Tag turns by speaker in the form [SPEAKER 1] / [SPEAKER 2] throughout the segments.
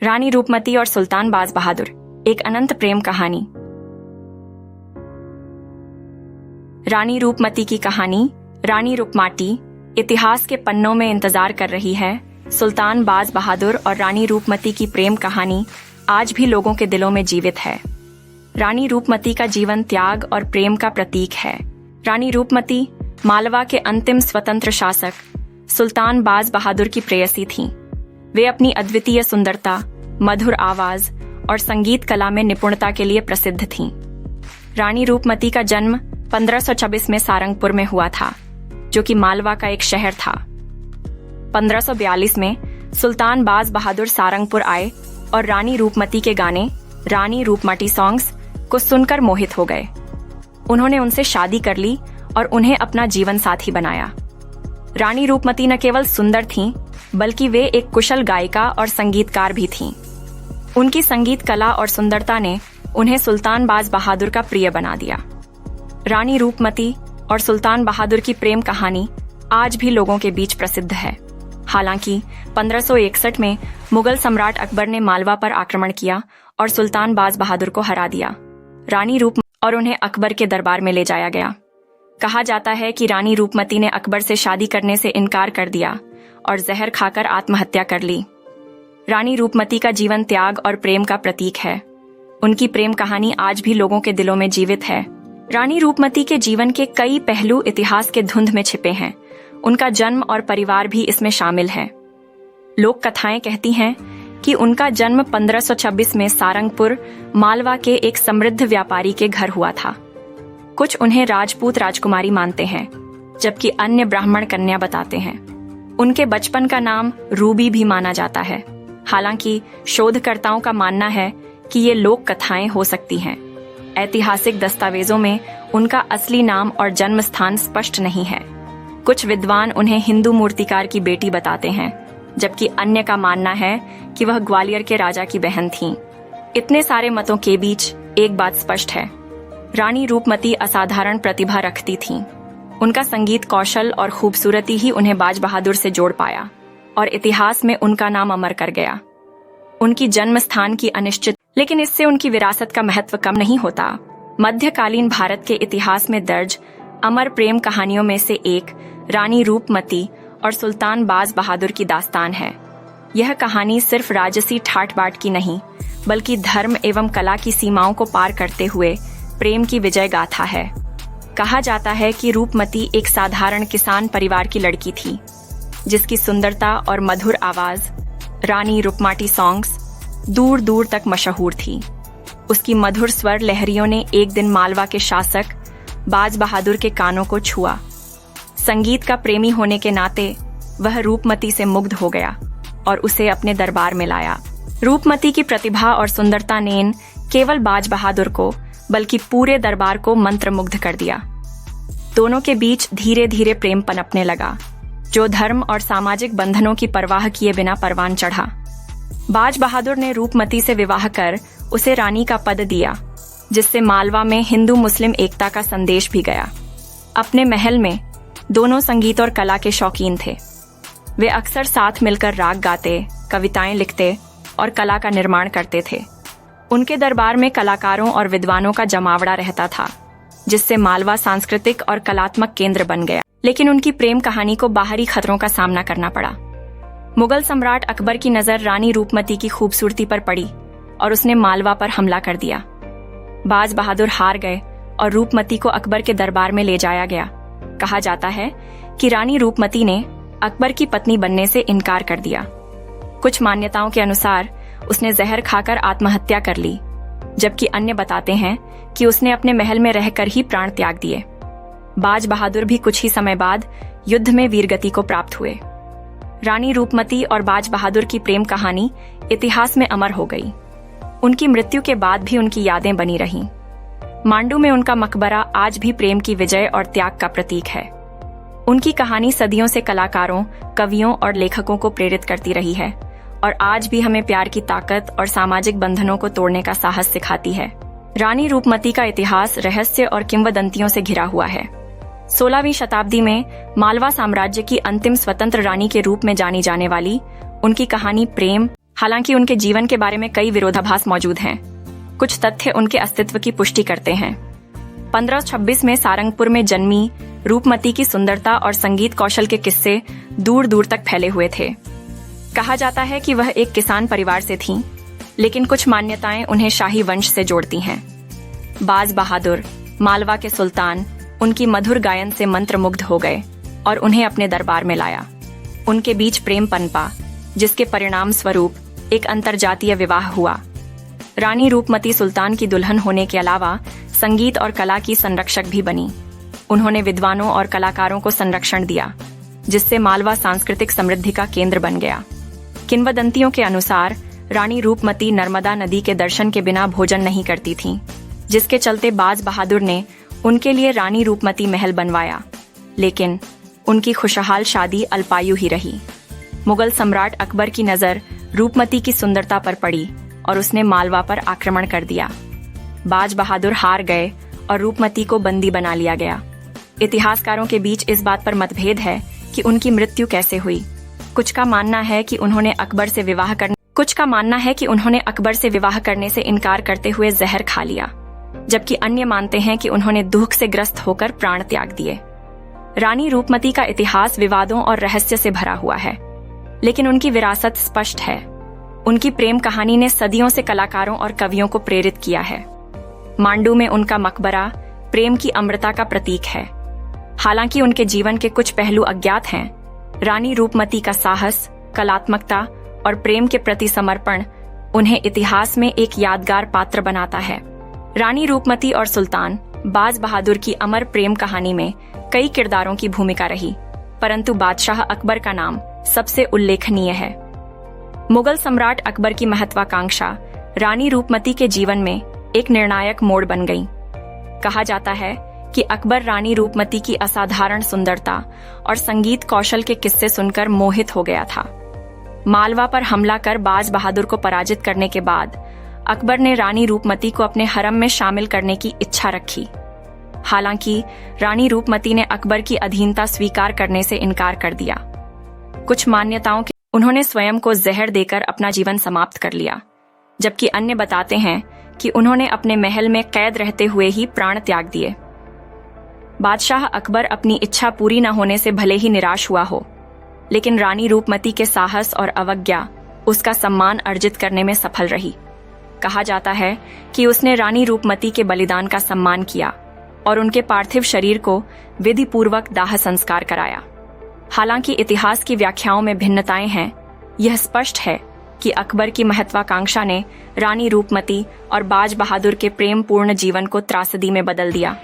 [SPEAKER 1] रानी रूपमती और सुल्तान बाज बहादुर, एक अनंत प्रेम कहानी। रानी रूपमती की कहानी रानी रुकमाटी इतिहास के पन्नों में इंतजार कर रही है। सुल्तान बाज बहादुर और रानी रूपमती की प्रेम कहानी आज भी लोगों के दिलों में जीवित है। रानी रूपमती का जीवन त्याग और प्रेम का प्रतीक है। रानी रूपमती मालवा के अंतिम स्वतंत्र शासक सुल्तान बाज बहादुर की प्रेयसी थीं। वे अपनी अद्वितीय सुंदरता, मधुर आवाज और संगीत कला में निपुणता के लिए प्रसिद्ध थीं। रानी रूपमती का जन्म 1526 में सारंगपुर में हुआ था, जो कि मालवा का एक शहर था। 1542 में सुल्तान बाज बहादुर सारंगपुर आए और रानी रूपमती के गाने रानी रूपमती सॉन्ग्स को सुनकर मोहित हो गए। उन्होंने उनसे शादी कर ली और उन्हें अपना जीवन साथी बनाया। रानी रूपमती न केवल सुंदर थीं, बल्कि वे एक कुशल गायिका और संगीतकार भी थीं। उनकी संगीत कला और सुंदरता ने उन्हें सुल्तान बाज बहादुर का प्रिय बना दिया। रानी रूपमती और सुल्तान बहादुर की प्रेम कहानी आज भी लोगों के बीच प्रसिद्ध है। हालांकि 1561 में मुगल सम्राट अकबर ने मालवा पर आक्रमण किया और सुल्तान बाज बहादुर को हरा दिया। रानी रूपमती और उन्हें अकबर के दरबार में ले जाया गया। कहा जाता है कि रानी रूपमती ने अकबर से शादी करने से इनकार कर दिया और जहर खाकर आत्महत्या कर ली। रानी रूपमती का जीवन त्याग और प्रेम का प्रतीक है। उनकी प्रेम कहानी आज भी लोगों के दिलों में जीवित है। रानी रूपमती के जीवन के कई पहलू इतिहास के धुंध में छिपे हैं। उनका जन्म और परिवार भी इसमें शामिल है। लोक कथाएं कहती हैं कि उनका जन्म 1526 में सारंगपुर, मालवा के एक समृद्ध व्यापारी के घर हुआ था। कुछ उन्हें राजपूत राजकुमारी मानते हैं, जबकि अन्य ब्राह्मण कन्या बताते हैं। उनके बचपन का नाम रूबी भी माना जाता है। हालांकि शोधकर्ताओं का मानना है कि ये लोक कथाएं हो सकती हैं। ऐतिहासिक दस्तावेजों में उनका असली नाम और जन्म स्थान स्पष्ट नहीं है। कुछ विद्वान उन्हें हिंदू मूर्तिकार की बेटी बताते हैं, जबकि अन्य का मानना है कि वह ग्वालियर के राजा की बहन थीं। इतने सारे मतों के बीच एक बात स्पष्ट है, रानी रूपमती असाधारण प्रतिभा रखती थीं। उनका संगीत कौशल और खूबसूरती ही उन्हें बाज बहादुर से जोड़ पाया और इतिहास में उनका नाम अमर कर गया। उनकी जन्म स्थान की अनिश्चित, लेकिन इससे उनकी विरासत का महत्व कम नहीं होता। मध्यकालीन भारत के इतिहास में दर्ज अमर प्रेम कहानियों में से एक रानी रूपमती और सुल्तान बाज बहादुर की दास्तान है। यह कहानी सिर्फ राजसी ठाट बाट की नहीं, बल्कि धर्म एवं कला की सीमाओं को पार करते हुए प्रेम की विजय गाथा है। कहा जाता है कि रूपमती एक साधारण किसान परिवार की लड़की थी, जिसकी सुंदरता और मधुर आवाज रानी रूपमती सॉन्ग्स दूर दूर तक मशहूर थी। उसकी मधुर स्वर लहरियों ने एक दिन मालवा के शासक बाज बहादुर के कानों को छुआ। संगीत का प्रेमी होने के नाते वह रूपमती से मुग्ध हो गया और उसे अपने दरबार में लाया। रूपमती की प्रतिभा और सुंदरता ने न केवल बाज बहादुर को, बल्कि पूरे दरबार को मंत्रमुग्ध कर दिया। दोनों के बीच धीरे धीरे प्रेम पनपने लगा, जो धर्म और सामाजिक बंधनों की परवाह किए बिना परवान चढ़ा। बाज बहादुर ने रूपमती से विवाह कर उसे रानी का पद दिया, जिससे मालवा में हिंदू मुस्लिम एकता का संदेश भी गया। अपने महल में दोनों संगीत और कला के शौकीन थे। वे अक्सर साथ मिलकर राग गाते, कविताएं लिखते और कला का निर्माण करते थे। उनके दरबार में कलाकारों और विद्वानों का जमावड़ा रहता था, जिससे मालवा सांस्कृतिक और कलात्मक केंद्र बन गया। लेकिन उनकी प्रेम कहानी को बाहरी खतरों का सामना करना पड़ा। मुगल सम्राट अकबर की नजर रानी रूपमती की खूबसूरती पर पड़ी और उसने मालवा पर हमला कर दिया। बाज बहादुर हार गए और रूपमती को अकबर के दरबार में ले जाया गया। कहा जाता है कि रानी रूपमती ने अकबर की पत्नी बनने से इनकार कर दिया। कुछ मान्यताओं के अनुसार उसने जहर खाकर आत्महत्या कर ली, जबकि अन्य बताते हैं कि उसने अपने महल में रहकर ही प्राण त्याग दिए। बाज बहादुर भी कुछ ही समय बाद युद्ध में वीरगति को प्राप्त हुए। रानी रूपमती और बाज बहादुर की प्रेम कहानी इतिहास में अमर हो गई। उनकी मृत्यु के बाद भी उनकी यादें बनी रहीं। मांडू में उनका मकबरा आज भी प्रेम की विजय और त्याग का प्रतीक है। उनकी कहानी सदियों से कलाकारों, कवियों और लेखकों को प्रेरित करती रही है और आज भी हमें प्यार की ताकत और सामाजिक बंधनों को तोड़ने का साहस सिखाती है। रानी रूपमती का इतिहास रहस्य और किंवदंतियों से घिरा हुआ है। 16वीं शताब्दी में मालवा साम्राज्य की अंतिम स्वतंत्र रानी के रूप में जानी जाने वाली उनकी कहानी प्रेम, हालांकि उनके जीवन के बारे में कई विरोधाभास मौजूद हैं। कुछ तथ्य उनके अस्तित्व की पुष्टि करते हैं। 1526 में सारंगपुर में जन्मी रूपमती की सुंदरता और संगीत कौशल के किस्से दूर दूर तक फैले हुए थे। कहा जाता है कि वह एक किसान परिवार से थीं, लेकिन कुछ मान्यताएं उन्हें शाही वंश से जोड़ती हैं। बाज बहादुर, मालवा के सुल्तान, उनकी मधुर गायन से मंत्रमुग्ध हो गए और उन्हें अपने दरबार में लाया। उनके बीच प्रेम पनपा, जिसके परिणाम स्वरूप एक अंतरजातीय विवाह हुआ। रानी रूपमती सुल्तान की दुल्हन होने के अलावा संगीत और कला की संरक्षक भी बनी। उन्होंने विद्वानों और कलाकारों को संरक्षण दिया, जिससे मालवा सांस्कृतिक समृद्धि का केंद्र बन गया। किंवदंतियों के अनुसार रानी रूपमती नर्मदा नदी के दर्शन के बिना भोजन नहीं करती थीं, जिसके चलते बाज बहादुर ने उनके लिए रानी रूपमती महल बनवाया, लेकिन उनकी खुशहाल शादी अल्पायु ही रही। मुगल सम्राट अकबर की नजर रूपमती की सुंदरता पर पड़ी और उसने मालवा पर आक्रमण कर दिया। बाज बहादुर हार गए और रूपमती को बंदी बना लिया गया। इतिहासकारों के बीच इस बात पर मतभेद है कि उनकी मृत्यु कैसे हुई। कुछ का मानना है कि उन्होंने अकबर से विवाह करने से इनकार करते हुए जहर खा लिया, जबकि अन्य मानते हैं कि उन्होंने दुख से ग्रस्त होकर प्राण त्याग दिए। रानी रूपमती का इतिहास विवादों और रहस्य से भरा हुआ है, लेकिन उनकी विरासत स्पष्ट है। उनकी प्रेम कहानी ने सदियों से कलाकारों और कवियों को प्रेरित किया है। मांडू में उनका मकबरा प्रेम की अमृता का प्रतीक है। हालांकि उनके जीवन के कुछ पहलू अज्ञात हैं, रानी रूपमती का साहस, कलात्मकता और प्रेम के प्रति समर्पण उन्हें इतिहास में एक यादगार पात्र बनाता है। रानी रूपमती और सुल्तान बाज बहादुर की अमर प्रेम कहानी में कई किरदारों की भूमिका रही, परंतु बादशाह अकबर का नाम सबसे उल्लेखनीय है। मुगल सम्राट अकबर की महत्वाकांक्षा रानी रूपमती के जीवन में एक निर्णायक मोड़ बन गई। कहा जाता है कि अकबर रानी रूपमती की असाधारण सुंदरता और संगीत कौशल के किस्से सुनकर मोहित हो गया था। मालवा पर हमला कर बाज बहादुर को पराजित करने के बाद अकबर ने रानी रूपमती को अपने हरम में शामिल करने की इच्छा रखी। हालांकि रानी रूपमती ने अकबर की अधीनता स्वीकार करने से इनकार कर दिया। कुछ मान्यताओं के उन्होंने स्वयं को जहर देकर अपना जीवन समाप्त कर लिया, जबकि अन्य बताते हैं कि उन्होंने अपने महल में कैद रहते हुए ही प्राण त्याग दिए। बादशाह अकबर अपनी इच्छा पूरी न होने से भले ही निराश हुआ हो, लेकिन रानी रूपमती के साहस और अवज्ञा उसका सम्मान अर्जित करने में सफल रही। कहा जाता है कि उसने रानी रूपमती के बलिदान का सम्मान किया और उनके पार्थिव शरीर को विधि पूर्वक दाह संस्कार कराया। हालांकि इतिहास की व्याख्याओं में भिन्नताएं हैं, यह स्पष्ट है कि अकबर की महत्वाकांक्षा ने रानी रूपमती और बाज बहादुर के प्रेम पूर्ण जीवन को त्रासदी में बदल दिया।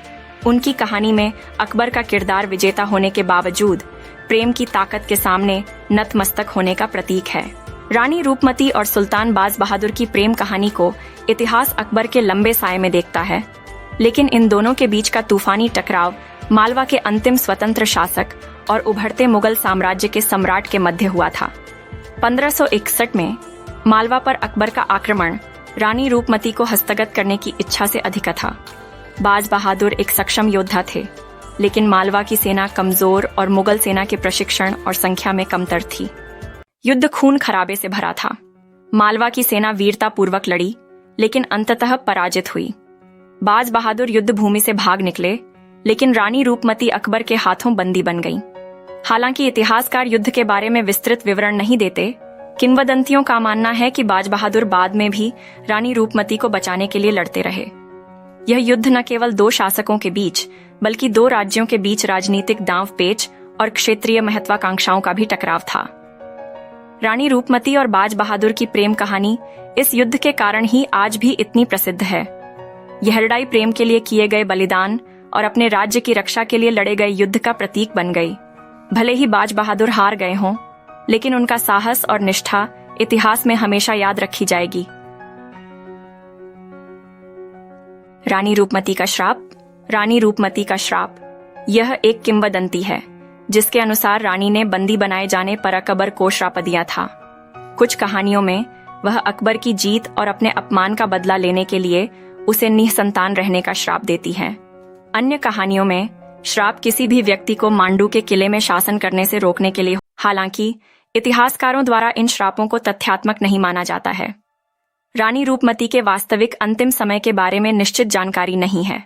[SPEAKER 1] उनकी कहानी में अकबर का किरदार विजेता होने के बावजूद प्रेम की ताकत के सामने नतमस्तक होने का प्रतीक है। रानी रूपमती और सुल्तान बाज बहादुर की प्रेम कहानी को इतिहास अकबर के लंबे साये में देखता है, लेकिन इन दोनों के बीच का तूफानी टकराव मालवा के अंतिम स्वतंत्र शासक और उभरते मुगल साम्राज्य के सम्राट के मध्य हुआ था। 1561 में मालवा पर अकबर का आक्रमण रानी रूपमती को हस्तगत करने की इच्छा से अधिक था। बाज बहादुर एक सक्षम योद्धा थे, लेकिन मालवा की सेना कमजोर और मुगल सेना के प्रशिक्षण और संख्या में कमतर थी। युद्ध खून खराबे से भरा था। मालवा की सेना वीरता पूर्वक लड़ी, लेकिन अंततः पराजित हुई। बाज बहादुर युद्ध भूमि से भाग निकले, लेकिन रानी रूपमती अकबर के हाथों बंदी बन गईं। हालांकि इतिहासकार युद्ध के बारे में विस्तृत विवरण नहीं देते, किंवदंतियों का मानना है कि बाज बहादुर बाद में भी रानी रूपमती को बचाने के लिए लड़ते रहे। यह युद्ध न केवल दो शासकों के बीच, बल्कि दो राज्यों के बीच राजनीतिक दांवपेच और क्षेत्रीय महत्वाकांक्षाओं का भी टकराव था। रानी रूपमती और बाज बहादुर की प्रेम कहानी इस युद्ध के कारण ही आज भी इतनी प्रसिद्ध है। यह लड़ाई प्रेम के लिए किए गए बलिदान और अपने राज्य की रक्षा के लिए लड़े गए युद्ध का प्रतीक बन गई। भले ही बाज बहादुर हार गए हों, लेकिन उनका साहस और निष्ठा इतिहास में हमेशा याद रखी जाएगी। रानी रूपमती का श्राप। रानी रूपमती का श्राप यह एक किंवदंती है, जिसके अनुसार रानी ने बंदी बनाए जाने पर अकबर को श्राप दिया था। कुछ कहानियों में वह अकबर की जीत और अपने अपमान का बदला लेने के लिए उसे निसंतान रहने का श्राप देती है। अन्य कहानियों में श्राप किसी भी व्यक्ति को मांडू के किले में शासन करने से रोकने के लिए। हालांकि इतिहासकारों द्वारा इन श्रापों को तथ्यात्मक नहीं माना जाता है। रानी रूपमती के वास्तविक अंतिम समय के बारे में निश्चित जानकारी नहीं है,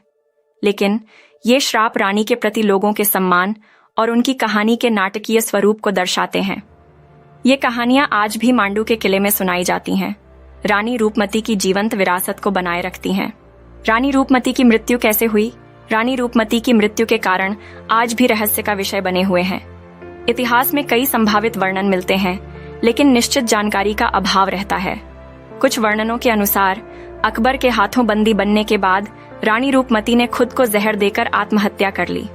[SPEAKER 1] लेकिन ये श्राप रानी के प्रति लोगों के सम्मान और उनकी कहानी के नाटकीय स्वरूप को दर्शाते हैं। ये कहानियां आज भी मांडू के किले में सुनाई जाती हैं, रानी रूपमती की जीवंत विरासत को बनाए रखती हैं। रानी रूपमती की मृत्यु कैसे हुई? रानी रूपमती की मृत्यु के कारण आज भी रहस्य का विषय बने हुए हैं। इतिहास में कई संभावित वर्णन मिलते हैं, लेकिन निश्चित जानकारी का अभाव रहता है। कुछ वर्णनों के अनुसार अकबर के हाथों बंदी बनने के बाद रानी रूपमती ने खुद को जहर देकर आत्महत्या कर ली।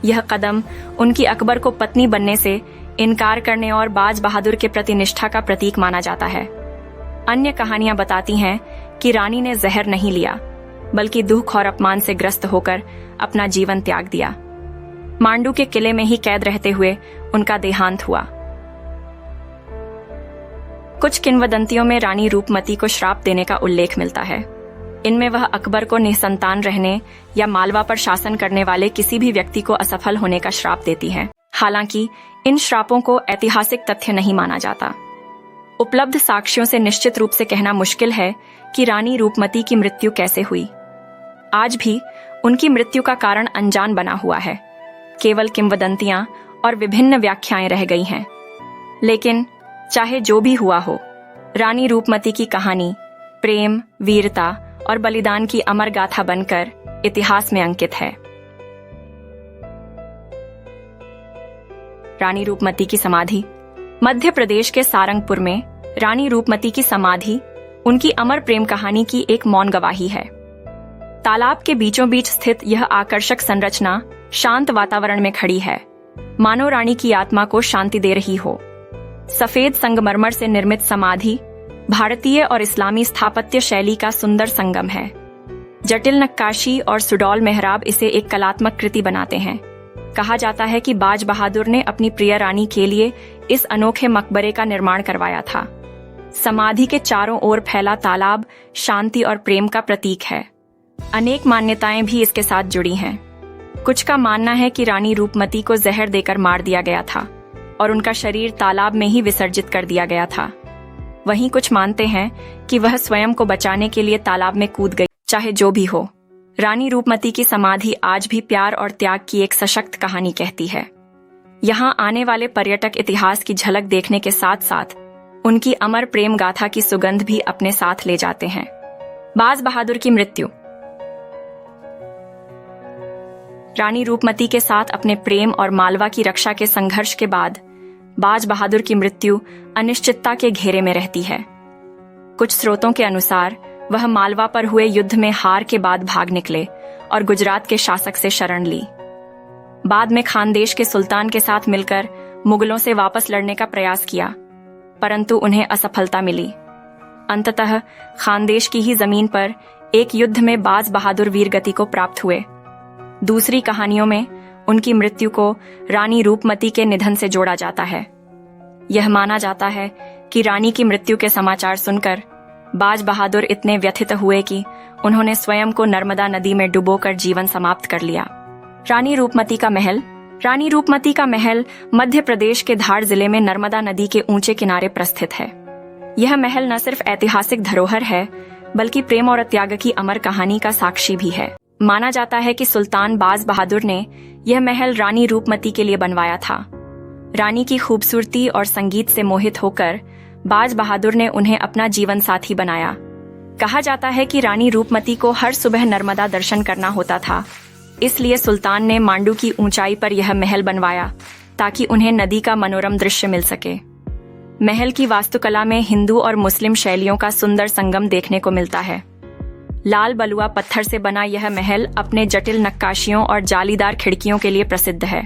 [SPEAKER 1] यह कदम उनकी अकबर को पत्नी बनने से इनकार करने और बाज बहादुर के प्रति निष्ठा का प्रतीक माना जाता है। अन्य कहानियां बताती हैं कि रानी ने जहर नहीं लिया, बल्कि दुख और अपमान से ग्रस्त होकर अपना जीवन त्याग दिया। मांडू के किले में ही कैद रहते हुए उनका देहांत हुआ। कुछ किंवदंतियों में रानी रूपमती को श्राप देने का उल्लेख मिलता है। इनमें वह अकबर को निसंतान रहने या मालवा पर शासन करने वाले किसी भी व्यक्ति को असफल होने का श्राप देती है। हालांकि इन श्रापों को ऐतिहासिक तथ्य नहीं माना जाता। उपलब्ध साक्ष्यों से निश्चित रूप से कहना मुश्किल है कि रानी रूपमती की मृत्यु कैसे हुई। आज भी उनकी मृत्यु का कारण अनजान बना हुआ है। केवल किंवदंतियां और विभिन्न व्याख्याएं रह गई हैं। लेकिन चाहे जो भी हुआ हो, रानी रूपमती की कहानी प्रेम, वीरता और बलिदान की अमर गाथा बनकर इतिहास में अंकित है। रानी रूपमती की समाधि। मध्य प्रदेश के सारंगपुर में रानी रूपमती की समाधि उनकी अमर प्रेम कहानी की एक मौन गवाही है। तालाब के बीचों बीच स्थित यह आकर्षक संरचना शांत वातावरण में खड़ी है, मानो रानी की आत्मा को शांति दे रही हो। सफेद संगमरमर से निर्मित समाधि भारतीय और इस्लामी स्थापत्य शैली का सुंदर संगम है। जटिल नक्काशी और सुडौल मेहराब इसे एक कलात्मक कृति बनाते हैं। कहा जाता है कि बाज बहादुर ने अपनी प्रिय रानी के लिए इस अनोखे मकबरे का निर्माण करवाया था। समाधि के चारों ओर फैला तालाब शांति और प्रेम का प्रतीक है। अनेक मान्यताएं भी इसके साथ जुड़ी हैं। कुछ का मानना है कि रानी रूपमती को जहर देकर मार दिया गया था और उनका शरीर तालाब में ही विसर्जित कर दिया गया था। वहीं कुछ मानते हैं कि वह स्वयं को बचाने के लिए तालाब में कूद गई। चाहे जो भी हो, रानी रूपमती की समाधि आज भी प्यार और त्याग की एक सशक्त कहानी कहती है। यहाँ आने वाले पर्यटक इतिहास की झलक देखने के साथ साथ उनकी अमर प्रेम गाथा की सुगंध भी अपने साथ ले जाते हैं। बाज बहादुर की मृत्यु। रानी रूपमती के साथ अपने प्रेम और मालवा की रक्षा के संघर्ष के बाद बाज बहादुर की मृत्यु अनिश्चितता के घेरे में रहती है। कुछ स्रोतों के अनुसार वह मालवा पर हुए युद्ध में हार के बाद भाग निकले और गुजरात के शासक से शरण ली। बाद में खानदेश के सुल्तान के साथ मिलकर मुगलों से वापस लड़ने का प्रयास किया, परंतु उन्हें असफलता मिली। अंततः खानदेश की ही जमीन पर एक युद्ध में बाज बहादुर वीरगति को प्राप्त हुए। दूसरी कहानियों में उनकी मृत्यु को रानी रूपमती के निधन से जोड़ा जाता है। यह माना जाता है कि रानी की मृत्यु के समाचार सुनकर बाज बहादुर इतने व्यथित हुए कि उन्होंने स्वयं को नर्मदा नदी में डुबोकर जीवन समाप्त कर लिया। रानी रूपमती का महल। रानी रूपमती का महल मध्य प्रदेश के धार जिले में नर्मदा नदी के ऊंचे किनारे पर स्थित है। यह महल न सिर्फ ऐतिहासिक धरोहर है, बल्कि प्रेम और त्याग की अमर कहानी का साक्षी भी है। माना जाता है कि सुल्तान बाज बहादुर ने यह महल रानी रूपमती के लिए बनवाया था। रानी की खूबसूरती और संगीत से मोहित होकर बाज बहादुर ने उन्हें अपना जीवन साथी बनाया। कहा जाता है कि रानी रूपमती को हर सुबह नर्मदा दर्शन करना होता था, इसलिए सुल्तान ने मांडू की ऊंचाई पर यह महल बनवाया ताकि उन्हें नदी का मनोरम दृश्य मिल सके। महल की वास्तुकला में हिंदू और मुस्लिम शैलियों का सुंदर संगम देखने को मिलता है। लाल बलुआ पत्थर से बना यह महल अपने जटिल नक्काशियों और जालीदार खिड़कियों के लिए प्रसिद्ध है।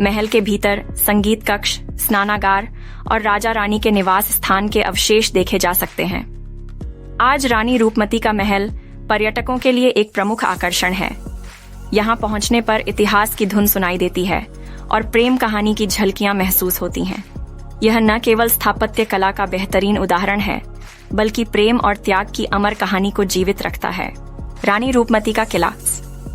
[SPEAKER 1] महल के भीतर संगीत कक्ष, स्नानागार और राजा रानी के निवास स्थान के अवशेष देखे जा सकते हैं। आज रानी रूपमती का महल पर्यटकों के लिए एक प्रमुख आकर्षण है। यहाँ पहुँचने पर इतिहास की धुन सुनाई देती है और प्रेम कहानी की झलकियां महसूस होती हैं। यह न केवल स्थापत्य कला का बेहतरीन उदाहरण है, बल्कि प्रेम और त्याग की अमर कहानी को जीवित रखता है। रानी रूपमती का किला।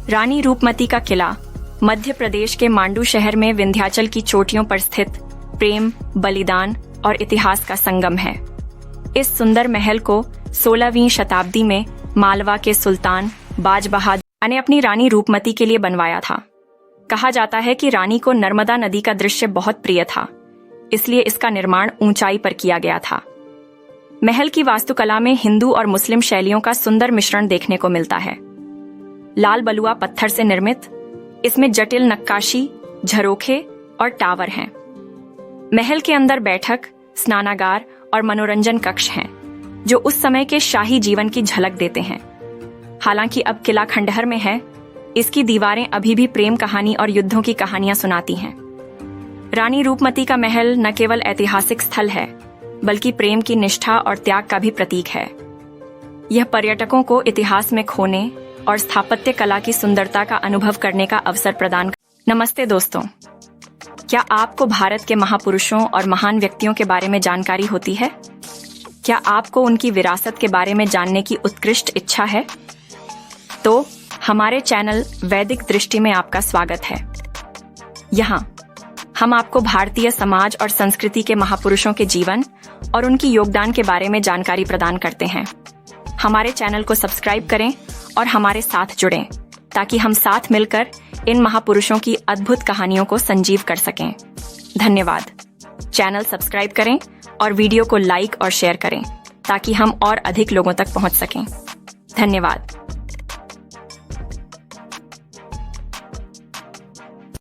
[SPEAKER 1] रानी रूपमती का किला मध्य प्रदेश के मांडू शहर में विंध्याचल की चोटियों पर स्थित प्रेम, बलिदान और इतिहास का संगम है। इस सुंदर महल को 16वीं शताब्दी में मालवा के सुल्तान बाज बहादुर ने अपनी रानी रूपमती के लिए बनवाया था। कहा जाता है कि रानी को नर्मदा नदी का दृश्य बहुत प्रिय था, इसलिए इसका निर्माण ऊंचाई पर किया गया था। महल की वास्तुकला में हिंदू और मुस्लिम शैलियों का सुंदर मिश्रण देखने को मिलता है। लाल बलुआ पत्थर से निर्मित इसमें जटिल नक्काशी, झरोखे और टावर हैं। महल के अंदर बैठक, स्नानागार और मनोरंजन कक्ष हैं, जो उस समय के शाही जीवन की झलक देते हैं। हालांकि अब किला खंडहर में है, इसकी दीवारें अभी भी प्रेम कहानी और युद्धों की कहानियां सुनाती हैं। रानी रूपमती का महल न केवल ऐतिहासिक स्थल है, बल्कि प्रेम की निष्ठा और त्याग का भी प्रतीक है। यह पर्यटकों को इतिहास में खोने और स्थापत्य कला की सुंदरता का अनुभव करने का अवसर प्रदान। नमस्ते दोस्तों, क्या आपको भारत के महापुरुषों और महान व्यक्तियों के बारे में जानकारी होती है? क्या आपको उनकी विरासत के बारे में जानने की उत्कृष्ट इच्छा है? तो हमारे चैनल वैदिक दृष्टि में आपका स्वागत है। यहाँ हम आपको भारतीय समाज और संस्कृति के महापुरुषों के जीवन और उनकी योगदान के बारे में जानकारी प्रदान करते हैं। हमारे चैनल को सब्सक्राइब करें और हमारे साथ जुड़ें, ताकि हम साथ मिलकर इन महापुरुषों की अद्भुत कहानियों को संजीव कर सकें। धन्यवाद। चैनल सब्सक्राइब करें और वीडियो को लाइक और शेयर करें, ताकि हम और अधिक लोगों तक पहुंच सकें। धन्यवाद।